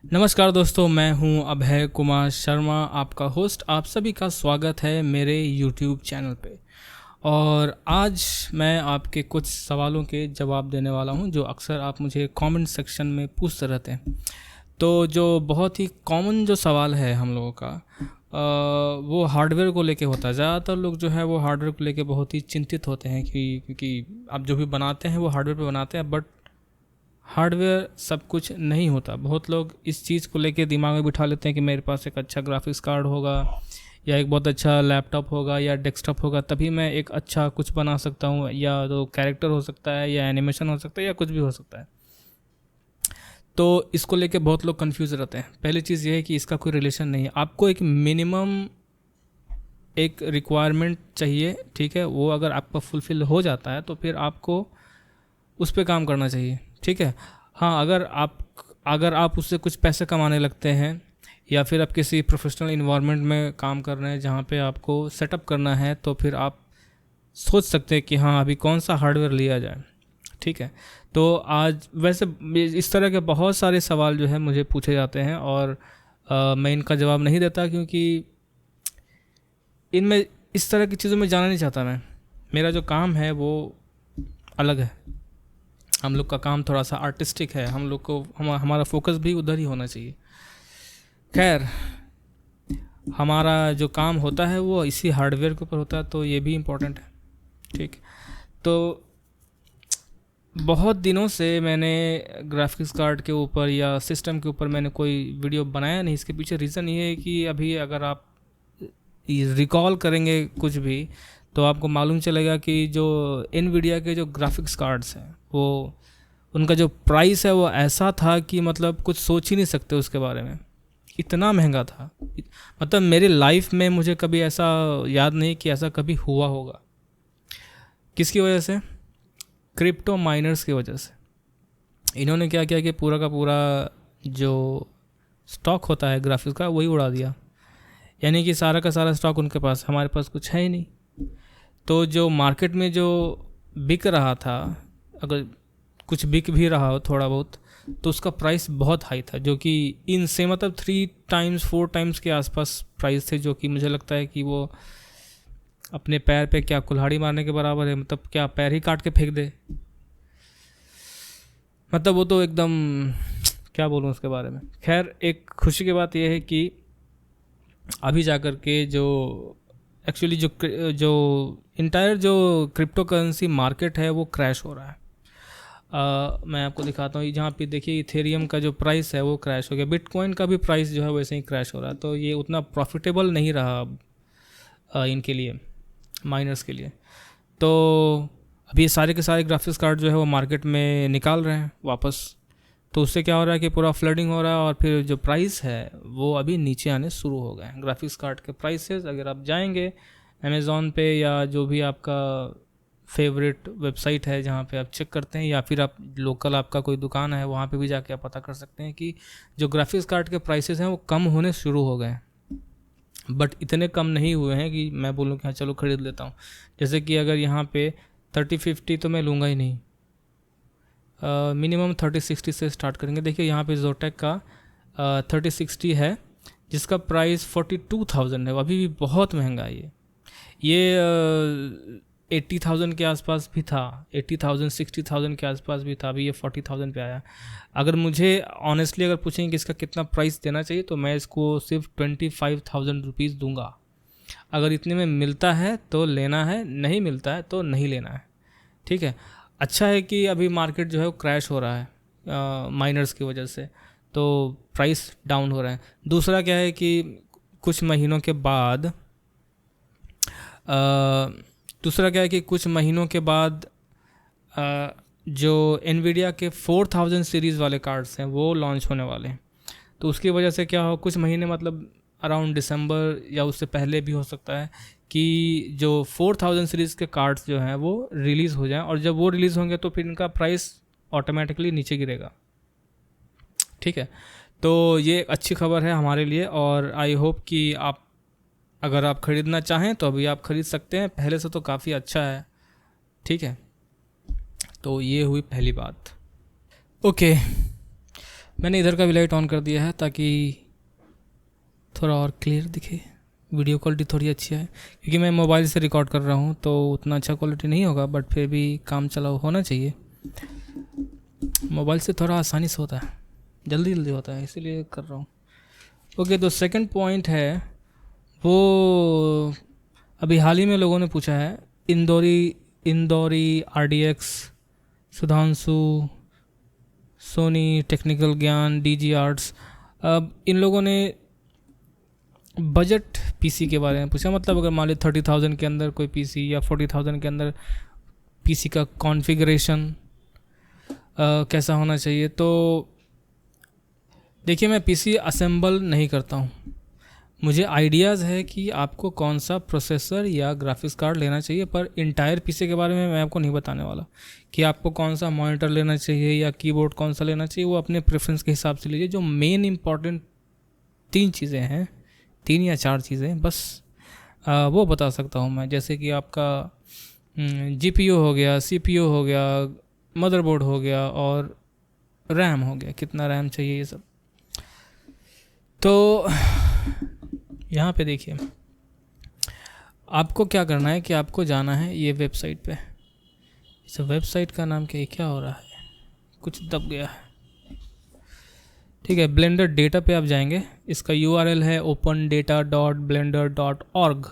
नमस्कार दोस्तों, मैं हूं अभय कुमार शर्मा, आपका होस्ट। आप सभी का स्वागत है मेरे यूट्यूब चैनल पे। और आज मैं आपके कुछ सवालों के जवाब देने वाला हूं जो अक्सर आप मुझे कमेंट सेक्शन में पूछते रहते हैं। तो जो बहुत ही कॉमन जो सवाल है हम लोगों का वो हार्डवेयर को लेके होता है। ज़्यादातर लोग जो है वो हार्डवेयर को लेके बहुत ही चिंतित होते हैं कि क्योंकि आप जो भी बनाते हैं वो हार्डवेयर पे बनाते हैं, बट हार्डवेयर सब कुछ नहीं होता। बहुत लोग इस चीज़ को लेके दिमाग में बिठा लेते हैं कि मेरे पास एक अच्छा ग्राफिक्स कार्ड होगा या एक बहुत अच्छा लैपटॉप होगा या डेस्कटॉप होगा तभी मैं एक अच्छा कुछ बना सकता हूँ, या तो कैरेक्टर हो सकता है या एनिमेशन हो सकता है या कुछ भी हो सकता है। तो इसको लेके बहुत लोग कंफ्यूज रहते हैं। पहली चीज़ ये है कि इसका कोई रिलेशन नहीं है। आपको एक मिनिमम एक रिक्वायरमेंट चाहिए, ठीक है। वो अगर आपका फुलफ़िल हो जाता है तो फिर आपको उस पे काम करना चाहिए, ठीक है। हाँ, अगर आप उससे कुछ पैसे कमाने लगते हैं या फिर आप किसी प्रोफेशनल इन्वायरमेंट में काम कर रहे हैं जहाँ पे आपको सेटअप करना है, तो फिर आप सोच सकते हैं कि हाँ, अभी कौन सा हार्डवेयर लिया जाए, ठीक है। तो आज वैसे इस तरह के बहुत सारे सवाल जो है मुझे पूछे जाते हैं और मैं इनका जवाब नहीं देता, क्योंकि इनमें इस तरह की चीज़ों में जाना नहीं चाहता मैं। मेरा जो काम है वो अलग है। हम लोग का काम थोड़ा सा आर्टिस्टिक है। हम लोग को हमारा फोकस भी उधर ही होना चाहिए। खैर, हमारा जो काम होता है वो इसी हार्डवेयर के ऊपर होता है, तो ये भी इम्पोर्टेंट है, ठीक। तो बहुत दिनों से मैंने ग्राफिक्स कार्ड के ऊपर या सिस्टम के ऊपर मैंने कोई वीडियो बनाया नहीं। इसके पीछे रीज़न ये है कि अभी अगर आप रिकॉल करेंगे कुछ भी तो आपको मालूम चलेगा कि जो एनवीडिया के जो ग्राफिक्स कार्ड्स हैं वो उनका जो प्राइस है वो ऐसा था कि मतलब कुछ सोच ही नहीं सकते उसके बारे में। इतना महंगा था, मतलब मेरी लाइफ में मुझे कभी ऐसा याद नहीं कि ऐसा कभी हुआ होगा। किसकी वजह से? क्रिप्टो माइनर्स की वजह से। इन्होंने क्या किया कि पूरा का पूरा जो स्टॉक होता है ग्राफिक्स का वही उड़ा दिया। यानी कि सारा का सारा स्टॉक उनके पास, हमारे पास कुछ है ही नहीं। तो जो मार्केट में जो बिक रहा था, अगर कुछ बिक भी रहा हो थोड़ा बहुत, तो उसका प्राइस बहुत हाई था, जो कि इनसे मतलब 3 टाइम्स 4 टाइम्स के आसपास प्राइस थे, जो कि मुझे लगता है कि वो अपने पैर पे क्या कुल्हाड़ी मारने के बराबर है। मतलब क्या पैर ही काट के फेंक दे। मतलब वो तो एकदम, क्या बोलूँ उसके बारे में। खैर, एक खुशी की बात यह है कि अभी जा कर के जो एक्चुअली जो इंटायर जो क्रिप्टो करेंसी मार्केट है वो क्रैश हो रहा है। मैं आपको दिखाता हूँ। जहाँ पे देखिए इथेरियम का जो प्राइस है वो क्रैश हो गया। बिटकॉइन का भी प्राइस जो है वैसे ही क्रैश हो रहा है। तो ये उतना प्रॉफिटेबल नहीं रहा अब इनके लिए, माइनर्स के लिए। तो अभी ये सारे के सारे ग्राफिक्स कार्ड जो है वो मार्केट में निकाल रहे हैं वापस। तो उससे क्या हो रहा है कि पूरा फ्लडिंग हो रहा है और फिर जो प्राइस है वो अभी नीचे आने शुरू हो गए हैं। ग्राफिक्स कार्ड के प्राइसेस अगर आप जाएंगे अमेज़ॉन पे या जो भी आपका फेवरेट वेबसाइट है जहाँ पे आप चेक करते हैं, या फिर आप लोकल आपका कोई दुकान है वहाँ पे भी जाके आप पता कर सकते हैं कि जो ग्राफिक्स कार्ड के प्राइसेस हैं वो कम होने शुरू हो गए हैं। बट इतने कम नहीं हुए हैं कि मैं बोलूँ कि हाँ चलो ख़रीद लेता हूँ। जैसे कि अगर यहाँ पे 3050 तो मैं लूँगा ही नहीं, मिनिमम 3060 से स्टार्ट करेंगे। देखिए यहाँ पे जोटेक का 3060 है जिसका प्राइस 42,000 है। अभी भी बहुत महंगा है ये 80,000 के आसपास भी था, 80,000 60,000 के आसपास भी था। अभी ये 40,000 पे आया। अगर मुझे ऑनेस्टली अगर पूछेंगे कि इसका कितना प्राइस देना चाहिए तो मैं इसको सिर्फ 25,000 रुपीज़ दूंगा। अगर इतने में मिलता है तो लेना है, नहीं मिलता है तो नहीं लेना है, ठीक है। अच्छा है कि अभी मार्केट जो है वो क्रैश हो रहा है माइनर्स की वजह से, तो प्राइस डाउन हो रहा है। दूसरा क्या है कि कुछ महीनों के बाद दूसरा क्या है कि कुछ महीनों के बाद जो एनवीडिया के 4000 सीरीज़ वाले कार्ड्स हैं वो लॉन्च होने वाले हैं। तो उसकी वजह से क्या हो, कुछ महीने मतलब अराउंड दिसंबर या उससे पहले भी हो सकता है कि जो 4000 सीरीज़ के कार्ड्स जो हैं वो रिलीज़ हो जाएं, और जब वो रिलीज़ होंगे तो फिर इनका प्राइस ऑटोमेटिकली नीचे गिरेगा, ठीक है। तो ये एक अच्छी खबर है हमारे लिए, और आई होप कि आप अगर आप ख़रीदना चाहें तो अभी आप ख़रीद सकते हैं। पहले से तो काफ़ी अच्छा है, ठीक है। तो ये हुई पहली बात। ओके, मैंने इधर का भी लाइट ऑन कर दिया है ताकि थोड़ा और क्लियर दिखे, वीडियो क्वालिटी थोड़ी अच्छी है, क्योंकि मैं मोबाइल से रिकॉर्ड कर रहा हूँ तो उतना अच्छा क्वालिटी नहीं होगा, बट फिर भी काम चला होना चाहिए। मोबाइल से थोड़ा आसानी से होता है, जल्दी जल्दी होता है, इसीलिए कर रहा हूँ। ओके, तो सेकंड पॉइंट है वो अभी हाल ही में लोगों ने पूछा है, इंदौरी RDX, सुधांशु, सोनी टेक्निकल ज्ञान, DG आर्ट्स। अब इन लोगों ने बजट पीसी के बारे में पूछा, मतलब अगर मान ली 30,000 के अंदर कोई पीसी या 40,000 के अंदर पीसी का कॉन्फ़िगरेशन कैसा होना चाहिए। तो देखिए, मैं पीसी असेंबल नहीं करता हूँ, मुझे आइडियाज़ है कि आपको कौन सा प्रोसेसर या ग्राफिक्स कार्ड लेना चाहिए, पर इंटायर पीसी के बारे में मैं आपको नहीं बताने वाला कि आपको कौन सा मॉनिटर लेना चाहिए या कीबोर्ड कौन सा लेना चाहिए। वो अपने प्रेफरेंस के हिसाब से लीजिए। जो मेन इंपॉर्टेंट 3 चीज़ें हैं, 3 या 4 चीज़ें बस, वो बता सकता हूँ मैं। जैसे कि आपका GPU हो गया, CPU हो गया, मदरबोर्ड हो गया और रैम हो गया, कितना रैम चाहिए, ये सब। तो यहाँ पे देखिए, आपको क्या करना है कि आपको जाना है ये वेबसाइट पे। इस वेबसाइट का नाम क्या हो रहा है, कुछ दब गया है, ठीक है। ब्लेंडर डेटा पे आप जाएंगे, इसका URL है opendata.blender.org।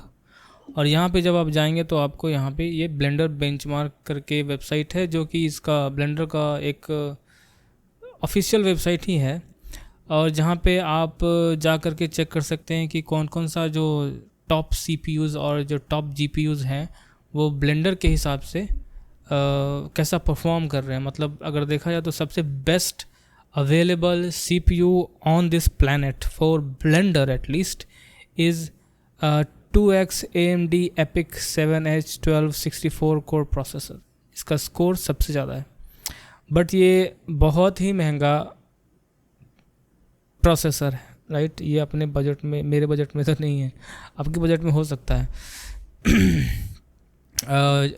और यहाँ पे जब आप जाएंगे तो आपको यहाँ पे ये ब्लेंडर बेंचमार्क करके वेबसाइट है, जो कि इसका ब्लेंडर का एक ऑफिशियल वेबसाइट ही है, और जहाँ पे आप जा कर के चेक कर सकते हैं कि कौन कौन सा जो टॉप CPUs और जो टॉप GPUs हैं वो ब्लेंडर के हिसाब से कैसा परफॉर्म कर रहे हैं। मतलब अगर देखा जाए तो सबसे best available CPU on this planet for Blender at least is 2x AMD EPIC 7H12 64 core processor। इसका स्कोर सबसे ज़्यादा है, बट ये बहुत ही महंगा प्रोसेसर है, राइट। ये अपने बजट में, मेरे बजट में तो नहीं है, आपके बजट में हो सकता है।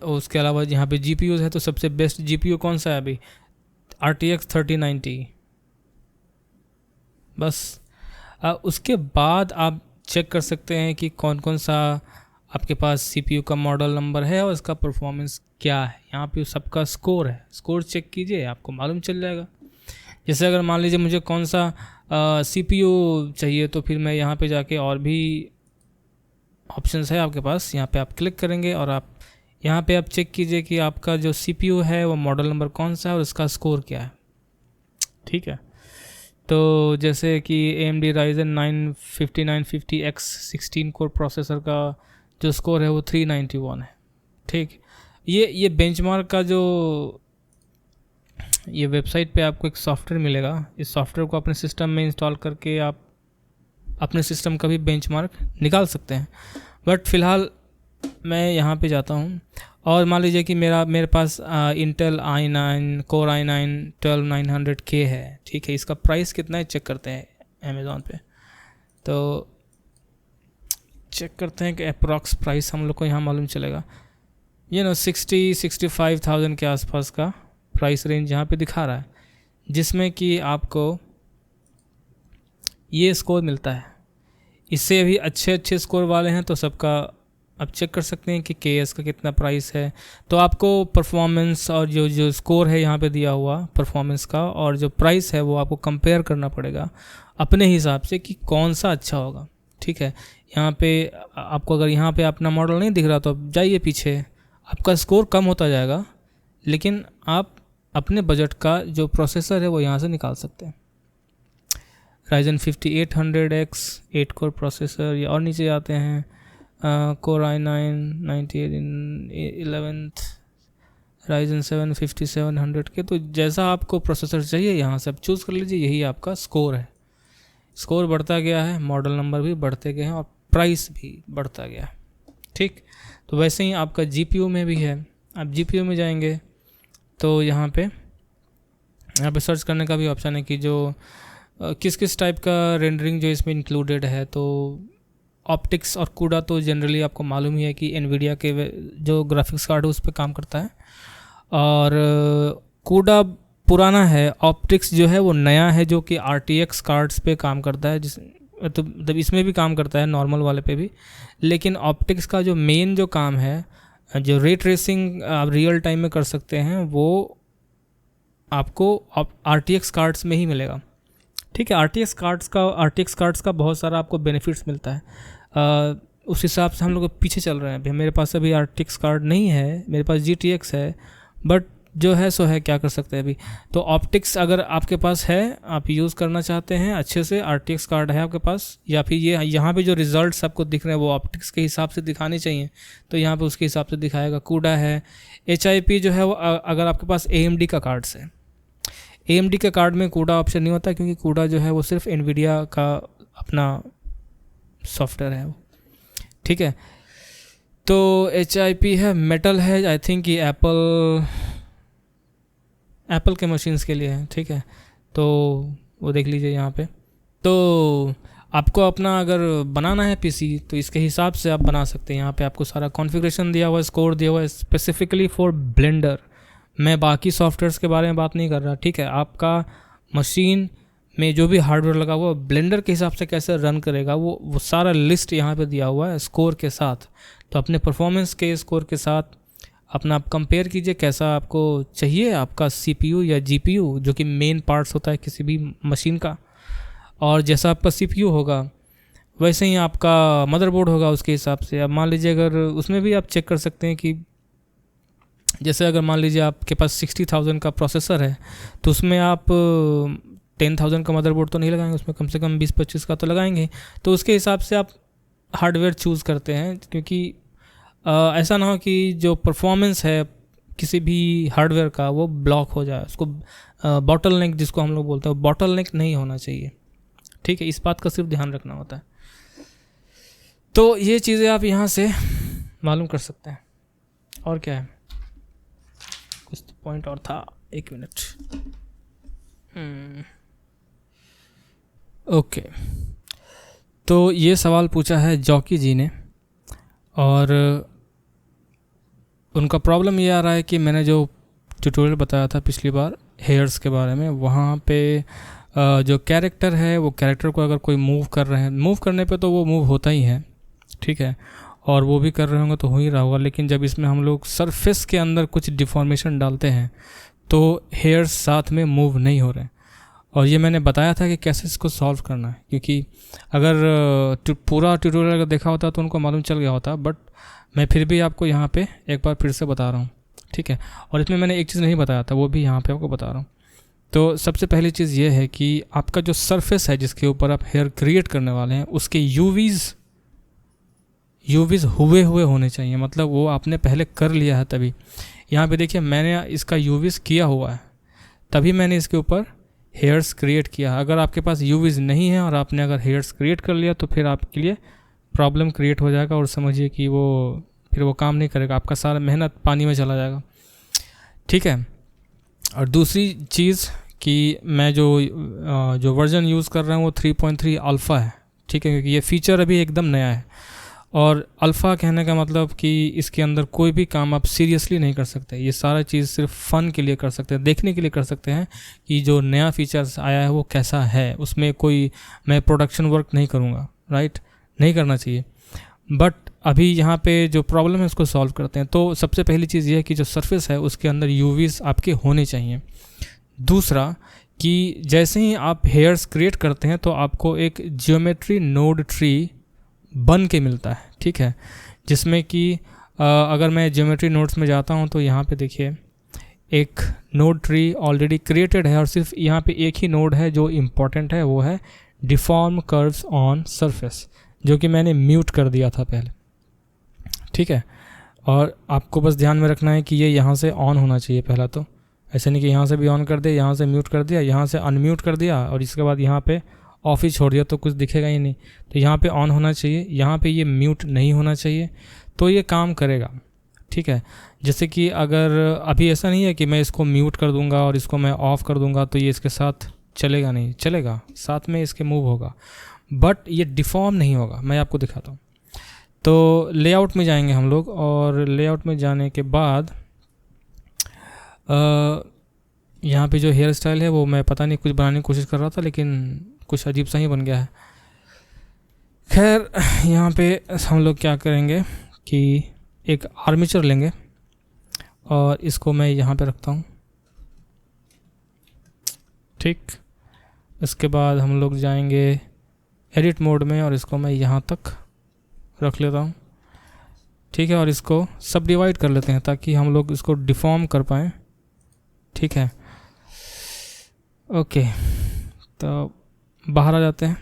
उसके अलावा यहाँ पे GPUs है, तो सबसे बेस्ट GPU कौन सा है अभी, RTX 3090 बस। उसके बाद आप चेक कर सकते हैं कि कौन कौन सा आपके पास CPU का मॉडल नंबर है और इसका परफॉर्मेंस क्या है। यहाँ पे सबका स्कोर है, स्कोर चेक कीजिए, आपको मालूम चल जाएगा। जैसे अगर मान लीजिए मुझे कौन सा CPU चाहिए, तो फिर मैं यहाँ पे जाके, और भी ऑप्शंस है आपके पास, यहाँ पे आप क्लिक करेंगे और आप यहाँ पे आप चेक कीजिए कि आपका जो CPU है वो मॉडल नंबर कौन सा है और इसका स्कोर क्या है, ठीक है। तो जैसे कि AMD Ryzen 9 5950X 16 core processor का जो स्कोर है वो 391 है, ठीक। ये बेंचमार्क का जो ये वेबसाइट पे आपको एक सॉफ्टवेयर मिलेगा, इस सॉफ्टवेयर को अपने सिस्टम में इंस्टॉल करके आप अपने सिस्टम का भी बेंचमार्क निकाल सकते हैं। बट फ़िलहाल मैं यहाँ पे जाता हूँ और मान लीजिए कि मेरे पास Intel i9 core i9 12900K है, ठीक है। इसका प्राइस कितना है चेक करते हैं अमेज़ॉन पे, तो चेक करते हैं कि अप्रॉक्स प्राइस हम लोग को यहाँ मालूम चलेगा। 60-65,000 के आसपास का प्राइस रेंज यहाँ पे दिखा रहा है, जिसमें कि आपको ये स्कोर मिलता है। इससे भी अच्छे स्कोर वाले हैं तो सबका आप चेक कर सकते हैं कि KS का कितना प्राइस है। तो आपको परफॉर्मेंस और जो स्कोर है यहाँ पे दिया हुआ परफॉर्मेंस का और जो प्राइस है वो आपको कंपेयर करना पड़ेगा अपने हिसाब से कि कौन सा अच्छा होगा, ठीक है। यहाँ पे आपको अगर यहाँ पे अपना मॉडल नहीं दिख रहा तो आप जाइए पीछे, आपका स्कोर कम होता जाएगा, लेकिन आप अपने बजट का जो प्रोसेसर है वो यहाँ से निकाल सकते हैं। Ryzen 5800X 8 कोर प्रोसेसर, या और नीचे आते हैं कोर i9 9811 Ryzen 7 5700 के। तो जैसा आपको प्रोसेसर चाहिए यहाँ से आप चूज़ कर लीजिए, यही आपका स्कोर है। स्कोर बढ़ता गया है, मॉडल नंबर भी बढ़ते गए हैं और प्राइस भी बढ़ता गया है, ठीक। तो वैसे ही आपका GPU में भी है। आप GPU में जाएंगे तो यहाँ पे सर्च करने का भी ऑप्शन है कि जो किस किस टाइप का रेंडरिंग जो इसमें इंक्लूडेड है। तो ऑप्टिक्स और कूडा तो जनरली आपको मालूम ही है कि एनवीडिया के जो ग्राफिक्स कार्ड है उस पर काम करता है, और कूडा पुराना है, ऑप्टिक्स जो है वो नया है, जो कि RTX कार्ड्स पे काम करता है, जिस तो मतलब इसमें भी काम करता है, नॉर्मल वाले पे भी। लेकिन ऑप्टिक्स का जो मेन जो काम है, जो रे ट्रेसिंग आप रियल टाइम में कर सकते हैं, वो आपको RTX कार्ड्स में ही मिलेगा। ठीक है, RTX कार्ड्स का बहुत सारा आपको बेनिफिट्स मिलता है। उस हिसाब से हम लोग पीछे चल रहे हैं अभी। मेरे पास अभी RTX कार्ड नहीं है, मेरे पास GTX है, बट जो है सो है, क्या कर सकते हैं अभी। तो ऑप्टिक्स अगर आपके पास है, आप यूज़ करना चाहते हैं अच्छे से, RTX कार्ड है आपके पास, या फिर ये यहाँ पे जो रिजल्ट्स आपको दिख रहे हैं वो ऑप्टिक्स के हिसाब से दिखाने चाहिए, तो यहाँ पे उसके हिसाब से दिखाएगा। कूडा है, HIP जो है वो अगर आपके पास AMD का कार्ड्स है, AMD के कार्ड में कूडा ऑप्शन नहीं होता, क्योंकि कूडा जो है वो सिर्फ NVIDIA का अपना सॉफ्टवेयर है वो। ठीक है, तो HIP है, मेटल है, आई थिंक ये एप्पल के मशीन्स के लिए है। ठीक है, तो वो देख लीजिए यहाँ पे। तो आपको अपना अगर बनाना है PC, तो इसके हिसाब से आप बना सकते हैं। यहाँ पे आपको सारा कॉन्फ़िगरेशन दिया हुआ है, स्कोर दिया हुआ है स्पेसिफिकली फॉर ब्लेंडर। मैं बाकी सॉफ्टवेयर्स के बारे में बात नहीं कर रहा। ठीक है, आपका मशीन में जो भी हार्डवेयर लगा हुआ ब्लेंडर के हिसाब से कैसे रन करेगा, वो सारा लिस्ट यहाँ पे दिया हुआ है स्कोर के साथ। तो अपने परफॉर्मेंस के स्कोर के साथ अपना आप कंपेयर कीजिए, कैसा आपको चाहिए आपका CPU या GPU, जो कि मेन पार्ट्स होता है किसी भी मशीन का। और जैसा आपका CPU होगा वैसे ही आपका मदरबोर्ड होगा, उसके हिसाब से। अब मान लीजिए अगर उसमें भी आप चेक कर सकते हैं कि जैसे अगर मान लीजिए आपके पास 60,000 का प्रोसेसर है, तो उसमें आप 10,000 का मदरबोर्ड तो नहीं लगाएंगे, उसमें कम से कम 20-25 का तो लगाएंगे। तो उसके हिसाब से आप हार्डवेयर चूज़ करते हैं, क्योंकि ऐसा ना हो कि जो परफॉर्मेंस है किसी भी हार्डवेयर का वो ब्लॉक हो जाए, उसको बॉटल नेक जिसको हम लोग बोलते हैं, बॉटल नेक नहीं होना चाहिए। ठीक है, इस बात का सिर्फ ध्यान रखना होता है। तो ये चीज़ें आप यहाँ से मालूम कर सकते हैं। और क्या है, कुछ पॉइंट और था, 1 मिनट। ओके, तो ये सवाल पूछा है जॉकी जी ने, और उनका प्रॉब्लम ये आ रहा है कि मैंने जो ट्यूटोरियल बताया था पिछली बार हेयर्स के बारे में, वहाँ पे जो कैरेक्टर है, वो कैरेक्टर को अगर कोई मूव कर रहे हैं, मूव करने पे तो वो मूव होता ही है। ठीक है, और वो भी कर रहे होंगे तो हो ही रहा होगा। लेकिन जब इसमें हम लोग सरफेस के अंदर कुछ डिफॉर्मेशन डालते हैं तो हेयर्स साथ में मूव नहीं हो रहे। और ये मैंने बताया था कि कैसे इसको सॉल्व करना है, क्योंकि अगर पूरा ट्यूटोरियल अगर देखा होता तो उनको मालूम चल गया होता, बट मैं फिर भी आपको यहाँ पे एक बार फिर से बता रहा हूँ। ठीक है, और इसमें मैंने एक चीज़ नहीं बताया था, वो भी यहाँ पे आपको बता रहा हूँ। तो सबसे पहली चीज़ ये है कि आपका जो सरफेस है जिसके ऊपर आप हेयर क्रिएट करने वाले हैं, उसके यूवीज़ हुए होने चाहिए। मतलब वो आपने पहले कर लिया है तभी। यहाँ पे देखिए, मैंने इसका यूवीज़ किया हुआ है, तभी मैंने इसके ऊपर हेयर्स क्रिएट किया। अगर आपके पास यूवीज़ नहीं है और आपने अगर हेयर्स क्रिएट कर लिया, तो फिर आपके लिए प्रॉब्लम क्रिएट हो जाएगा, और समझिए कि फिर वो काम नहीं करेगा, आपका सारा मेहनत पानी में चला जाएगा। ठीक है, और दूसरी चीज़ कि मैं जो वर्जन यूज़ कर रहा हूँ वो 3.3 अल्फ़ा है। ठीक है, क्योंकि ये फ़ीचर अभी एकदम नया है। और अल्फ़ा कहने का मतलब कि इसके अंदर कोई भी काम आप सीरियसली नहीं कर सकते। ये सारा चीज़ सिर्फ फ़न के लिए कर सकते हैं, देखने के लिए कर सकते हैं कि जो नया फीचर्स आया है वो कैसा है। उसमें कोई मैं प्रोडक्शन वर्क नहीं करूँगा, राइट, नहीं करना चाहिए। बट अभी यहाँ पे जो प्रॉब्लम है उसको सॉल्व करते हैं। तो सबसे पहली चीज़ ये है कि जो सरफेस है उसके अंदर यूवीज़ आपके होने चाहिए। दूसरा कि जैसे ही आप हेयर्स क्रिएट करते हैं तो आपको एक जियोमेट्री नोड ट्री बन के मिलता है। ठीक है, जिसमें कि अगर मैं जियोमेट्री नोड्स में जाता हूँ तो यहाँ पे देखिए एक नोड ट्री ऑलरेडी क्रिएटेड है, और सिर्फ यहाँ पे एक ही नोड है जो इम्पॉर्टेंट है, वो है डिफॉर्म कर्व्स ऑन सरफेस, जो कि मैंने म्यूट कर दिया था पहले। ठीक है, और आपको बस ध्यान में रखना है कि ये यहाँ से ऑन होना चाहिए पहला, तो ऐसे नहीं कि यहाँ से भी ऑन कर दे, यहाँ से म्यूट कर दिया, यहाँ से अनम्यूट कर दिया, और इसके बाद यहाँ पे ऑफ ही छोड़ दिया तो कुछ दिखेगा ही नहीं। तो यहाँ पे ऑन होना चाहिए, यहाँ पे ये म्यूट नहीं होना चाहिए, तो ये काम करेगा। ठीक है, जैसे कि अगर अभी ऐसा नहीं है कि मैं इसको म्यूट कर दूंगा और इसको मैं ऑफ़ कर दूंगा तो ये इसके साथ चलेगा, नहीं चलेगा, साथ में इसके मूव होगा, बट ये डिफॉर्म नहीं होगा। मैं आपको दिखाता हूँ। तो लेआउट में जाएंगे हम लोग, और लेआउट में जाने के बाद यहाँ पे जो हेयर स्टाइल है वो मैं पता नहीं कुछ बनाने की कोशिश कर रहा था, लेकिन कुछ अजीब सा ही बन गया है। खैर, यहाँ पे हम लोग क्या करेंगे कि एक आर्मेचर लेंगे और इसको मैं यहाँ पे रखता हूँ, ठीक। इसके बाद हम लोग जाएंगे एडिट मोड में और इसको मैं यहाँ तक रख लेता हूँ, ठीक है। और इसको सब डिवाइड कर लेते हैं ताकि हम लोग इसको डिफॉर्म कर पाएँ, ठीक है। ओके, तो बाहर आ जाते हैं।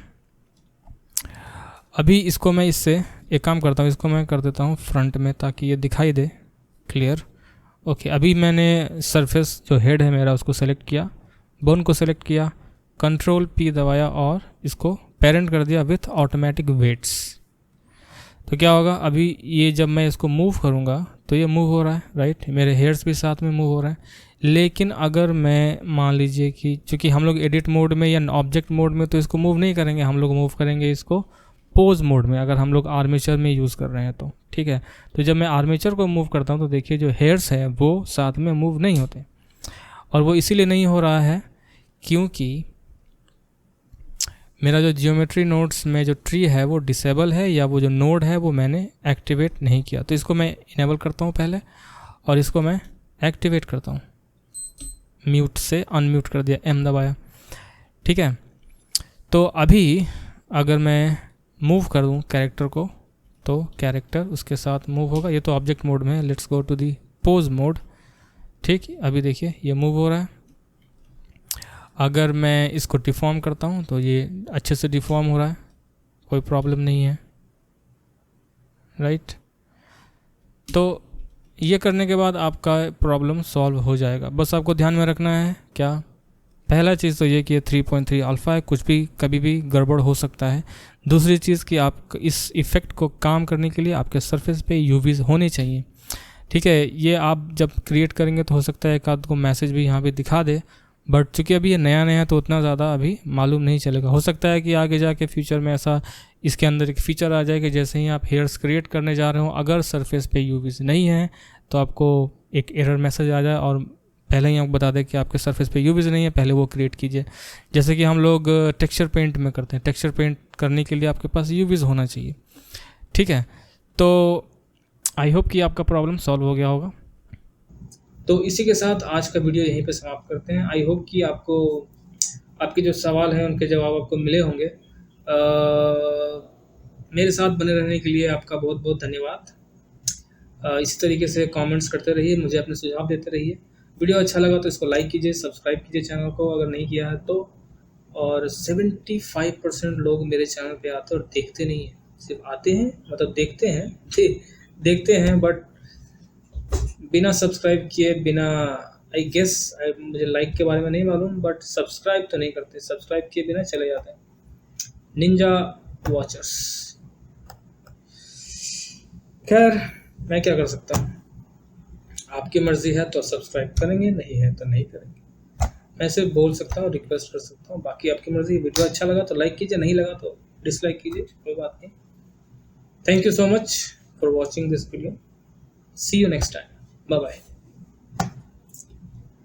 अभी इसको मैं इससे एक काम करता हूँ, इसको मैं कर देता हूँ फ्रंट में ताकि ये दिखाई दे क्लियर। ओके, अभी मैंने सरफेस जो हेड है मेरा उसको सेलेक्ट किया, बोन को सेलेक्ट किया, कंट्रोल P दबाया और इसको पेरेंट कर दिया विथ ऑटोमेटिक वेट्स। तो क्या होगा, अभी ये जब मैं इसको मूव करूँगा तो ये मूव हो रहा है, राइट। मेरे हेयर्स भी साथ में मूव हो रहे हैं। लेकिन अगर मैं मान लीजिए कि चूँकि हम लोग एडिट मोड में या ऑब्जेक्ट मोड में तो इसको मूव नहीं करेंगे, हम लोग मूव करेंगे इसको पोज मोड में, अगर हम लोग आर्मेचर में यूज़ कर रहे हैं तो, ठीक है। तो जब मैं आर्मेचर को मूव करता हूँ तो देखिए जो हेयर्स हैं वो साथ में मूव नहीं होते, और वो इसीलिए नहीं हो रहा है क्योंकि मेरा जो जियोमेट्री नोड्स में जो ट्री है वो डिसेबल है, या वो जो नोड है वो मैंने एक्टिवेट नहीं किया। तो इसको मैं इनेबल करता हूँ पहले और इसको मैं एक्टिवेट करता हूँ, म्यूट से अनम्यूट कर दिया, M दबाया, ठीक है। तो अभी अगर मैं मूव कर दूँ कैरेक्टर को तो कैरेक्टर उसके साथ मूव होगा। ये तो ऑब्जेक्ट मोड में है, let's go to the pose mode, ठीक। अभी देखिए ये मूव हो रहा है। अगर मैं इसको डिफॉर्म करता हूँ तो ये अच्छे से डिफॉर्म हो रहा है, कोई प्रॉब्लम नहीं है, राइट। तो ये करने के बाद आपका प्रॉब्लम सॉल्व हो जाएगा। बस आपको ध्यान में रखना है क्या, पहला चीज़ तो ये कि ये 3.3 अल्फ़ा है, कुछ भी कभी भी गड़बड़ हो सकता है। दूसरी चीज़ कि आप इस इफ़ेक्ट को काम करने के लिए आपके सरफेस पे यूवीज़ होने चाहिए, ठीक है। ये आप जब क्रिएट करेंगे तो हो सकता है एक आध को मैसेज भी यहाँ पे दिखा दे, बट चूँकि अभी ये नया नया तो उतना ज़्यादा अभी मालूम नहीं चलेगा। हो सकता है कि आगे जाके फ्यूचर में ऐसा इसके अंदर एक फ़ीचर आ जाए कि जैसे ही आप हेयर्स क्रिएट करने जा रहे हो, अगर सरफेस पे यूवीज़ नहीं है तो आपको एक एरर मैसेज आ जाए और पहले ही आपको बता दें कि आपके सरफेस पे यूवीज़ नहीं है, पहले वो क्रिएट कीजिए। जैसे कि हम लोग टेक्सचर पेंट में करते हैं, टेक्सचर पेंट करने के लिए आपके पास यूवीज़ होना चाहिए, ठीक है। तो आई होप कि आपका प्रॉब्लम सॉल्व हो गया होगा। तो इसी के साथ आज का वीडियो यहीं पे समाप्त करते हैं। आई होप कि आपको आपके जो सवाल हैं उनके जवाब आपको मिले होंगे। मेरे साथ बने रहने के लिए आपका बहुत बहुत धन्यवाद। इसी तरीके से कमेंट्स करते रहिए, मुझे अपने सुझाव देते रहिए। वीडियो अच्छा लगा तो इसको लाइक कीजिए, सब्सक्राइब कीजिए चैनल को अगर नहीं किया है तो। और 75% लोग मेरे चैनल पे आते और देखते नहीं हैं, सिर्फ आते हैं, मतलब देखते हैं बट बिना सब्सक्राइब किए, बिना आई गेस मुझे लाइक के बारे में नहीं मालूम, बट सब्सक्राइब तो नहीं करते, सब्सक्राइब किए बिना चले जाते हैं। Ninja watchers. खैर, मैं क्या कर सकता हूँ, आपकी मर्जी है तो सब्सक्राइब करेंगे, नहीं है तो नहीं करेंगे। मैं सिर्फ बोल सकता हूँ, रिक्वेस्ट कर सकता हूँ, बाकी आपकी मर्जी। वीडियो अच्छा लगा तो लाइक कीजिए, नहीं लगा तो डिसलाइक कीजिए, कोई बात नहीं। Thank you so much for watching this video. See you next time, bye bye.